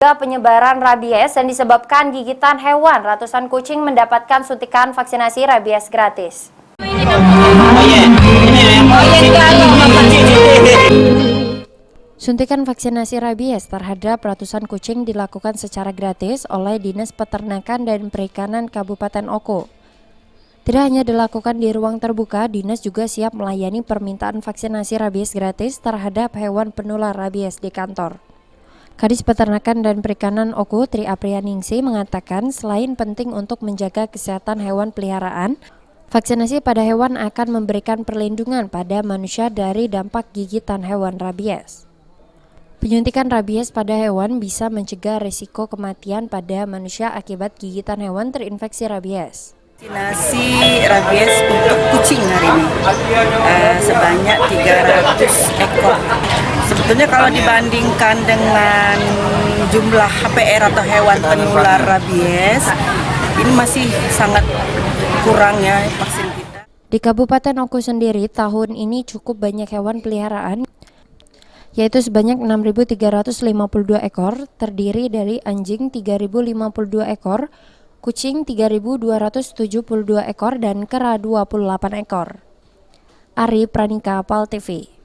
Penyebaran rabies yang disebabkan gigitan hewan, ratusan kucing mendapatkan suntikan vaksinasi rabies gratis. Suntikan vaksinasi rabies terhadap ratusan kucing dilakukan secara gratis oleh Dinas Peternakan dan Perikanan Kabupaten Oku. Tidak hanya dilakukan di ruang terbuka, Dinas juga siap melayani permintaan vaksinasi rabies gratis terhadap hewan penular rabies di kantor. Kadis Peternakan dan Perikanan Oku, Tri Aprianingsi, mengatakan selain penting untuk menjaga kesehatan hewan peliharaan, vaksinasi pada hewan akan memberikan perlindungan pada manusia dari dampak gigitan hewan rabies. Penyuntikan rabies pada hewan bisa mencegah risiko kematian pada manusia akibat gigitan hewan terinfeksi rabies. Vaksinasi rabies untuk kucing hari ini sebanyak 300 ekor. Sebetulnya kalau dibandingkan dengan jumlah HPR atau hewan penular rabies, ini masih sangat kurang ya vaksin kita. Di Kabupaten Oku sendiri tahun ini cukup banyak hewan peliharaan, yaitu sebanyak 6.352 ekor, terdiri dari anjing 3.052 ekor, kucing 3.272 ekor, dan kera 28 ekor. Ari Pranika, PAL TV.